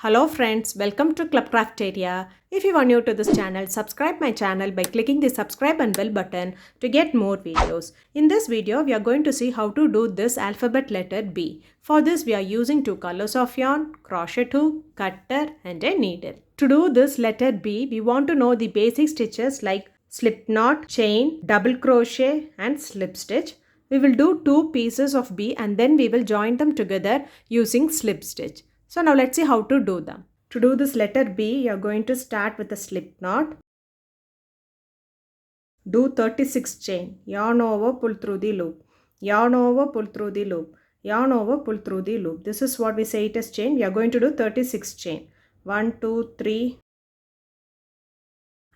Hello friends, welcome to Club Crafteria. If you are new to this channel, subscribe my channel by clicking the subscribe and bell button to get more videos. In this video, we are going to see how to do this alphabet letter B. For this, we are using two colors of yarn, crochet hook, cutter and a needle. To do this letter B, we want to know the basic stitches like slip knot, chain, double crochet and slip stitch. We will do two pieces of B and then we will join them together using slip stitch. So now let's see how to do them. To do this letter B, you are going to start with a slip knot. Do 36 chain. Yarn over, pull through the loop. Yarn over, pull through the loop. Yarn over, pull through the loop. This is what we say it as chain. We are going to do 36 chain. 1, 2, 3.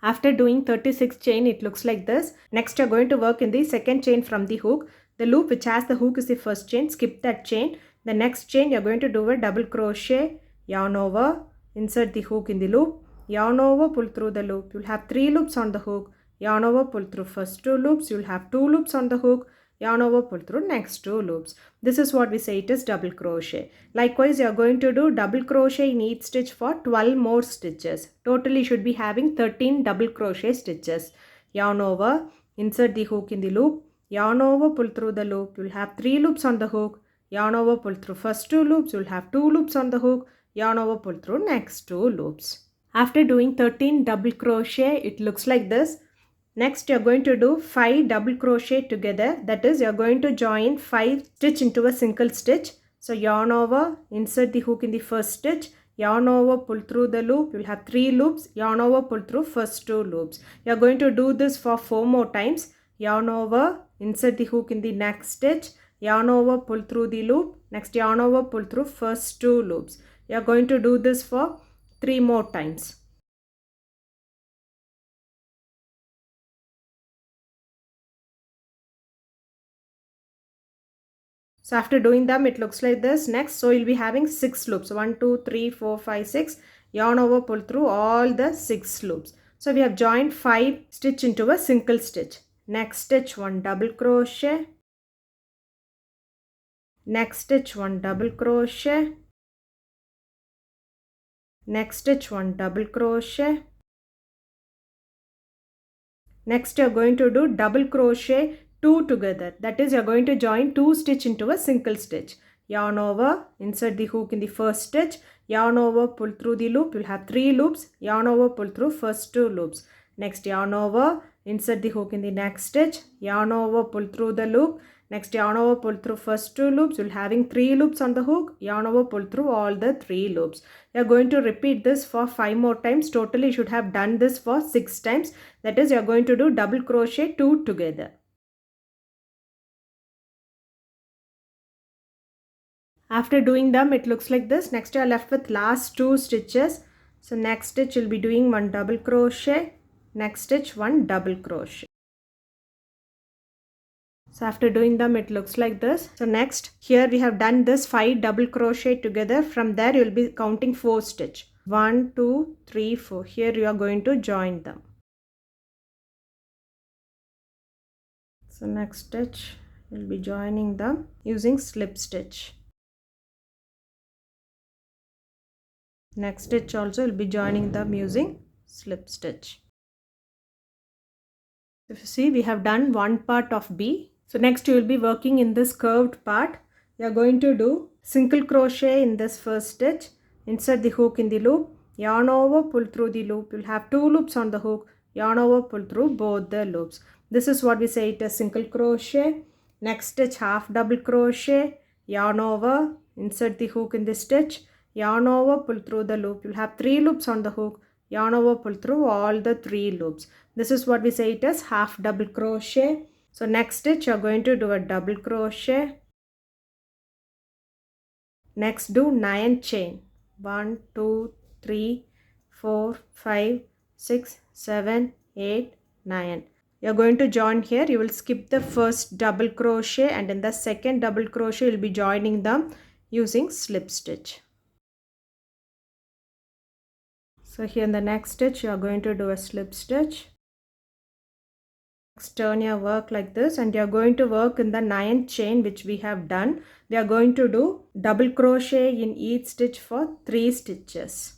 After doing 36 chain, it looks like this. Next, you are going to work in the second chain from the hook. The loop which has the hook is the first chain. Skip that chain. The next chain, you are going to do a double crochet, yarn over, insert the hook in the loop, yarn over, pull through the loop. You'll have 3 loops on the hook, yarn over, pull through first 2 loops. You'll have 2 loops on the hook, yarn over, pull through next 2 loops. This is what we say it is double crochet. Likewise, you are going to do double crochet in each stitch for 12 more stitches. Totally you should be having 13 double crochet stitches. Yarn over, insert the hook in the loop, yarn over, pull through the loop. You'll have 3 loops on the hook, yarn over, pull through first 2 loops. You'll have 2 loops on the hook, yarn over, pull through next 2 loops. After doing 13 double crochet, it looks like this. Next, you're going to do 5 double crochet together. That is, you're going to join 5 stitch into a single stitch. So yarn over, insert the hook in the first stitch, yarn over, pull through the loop. You'll have 3 loops, yarn over, pull through first 2 loops. You're going to do this for 4 more times. Yarn over, insert the hook in the next stitch, yarn over, pull through the loop. Next, yarn over, pull through first 2 loops. You're going to do this for 3 more times. So after doing them, it looks like this. Next, so you'll be having 6 loops. 1, 2, 3, 4, 5, 6. Yarn over, pull through all the 6 loops. So we have joined 5 stitch into a single stitch. Next stitch, 1 double crochet. Next stitch, 1 double crochet. Next stitch, 1 double crochet. Next, you're going to do double crochet 2 together. That is, you're going to join 2 stitch into a single stitch. Yarn over, insert the hook in the first stitch, yarn over, pull through the loop. You'll have 3 loops, yarn over, pull through first 2 loops. Next, yarn over, insert the hook in the next stitch, yarn over, pull through the loop. Next, yarn over, pull through first 2 loops. You'll having 3 loops on the hook, yarn over, pull through all the 3 loops. You're going to repeat this for 5 more times. Totally, you should have done this for 6 times. That is, you're going to do double crochet 2 together. After doing them, it looks like this. Next, you are left with last 2 stitches. So next stitch, you'll be doing 1 double crochet. Next stitch, 1 double crochet. So after doing them, it looks like this. So next, here we have done this 5 double crochet together. From there, you'll be counting 4 stitch. 1, 2, 3, 4. Here you are going to join them. So next stitch, you'll be joining them using slip stitch. Next stitch also will be joining them using slip stitch. If you see, we have done one part of B. So next you will be working in this curved part. You are going to do single crochet in this first stitch. Insert the hook in the loop. Yarn over, pull through the loop. You'll have 2 loops on the hook. Yarn over, pull through both the loops. This is what we say it is single crochet. Next stitch, half double crochet. Yarn over, insert the hook in the stitch. Yarn over, pull through the loop. You'll have 3 loops on the hook. Yarn over, pull through all the 3 loops. This is what we say it is half double crochet. So next stitch, you're going to do a double crochet. Next, do 9 chain. 1, 2, 3, 4, 5, 6, 7, 8, 9. You're going to join here. You will skip the first double crochet and in the second double crochet, you'll be joining them using slip stitch. So here in the next stitch, you are going to do a slip stitch. Next, turn your work like this and you're going to work in the 9th chain which we have done. We are going to do double crochet in each stitch for 3 stitches.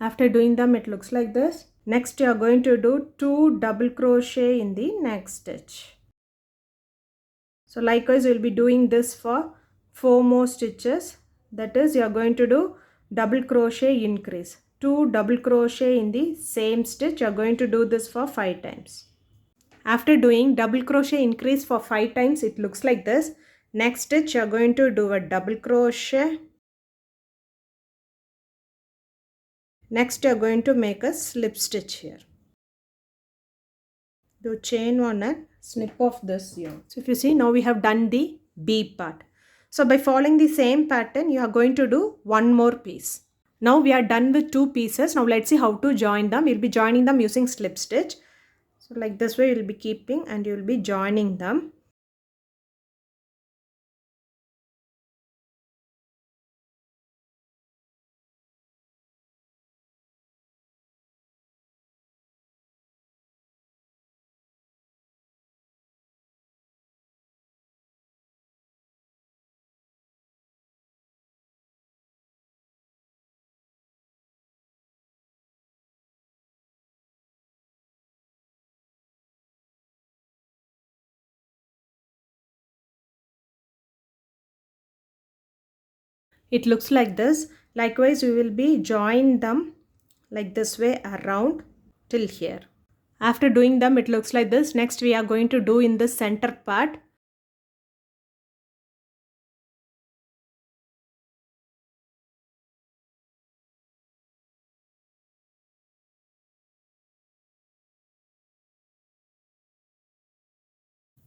After doing them, it looks like this. Next, you are going to do 2 double crochet in the next stitch. So likewise, you will be doing this for 4 more stitches. That is, you are going to do double crochet increase. 2 double crochet in the same stitch. You are going to do this for 5 times. After doing double crochet increase for 5 times, it looks like this. Next stitch, you are going to do a double crochet. Next, you are going to make a slip stitch here. Do chain 1 and snip off this yarn. So if you see, now we have done the B part. So by following the same pattern, you are going to do one more piece. Now we are done with 2 pieces. Now let's see how to join them. You'll be joining them using slip stitch. So like this way you'll be keeping and you'll be joining them. It looks like this. Likewise, we will be join them like this way around till here. After doing them, it looks like this. Next, we are going to do in the center part.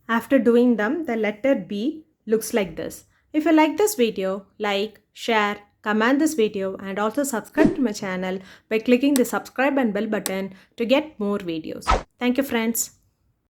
After doing them, the letter B looks like this. If you like this video, like, share, comment this video and also subscribe to my channel by clicking the subscribe and bell button to get more videos. Thank you friends.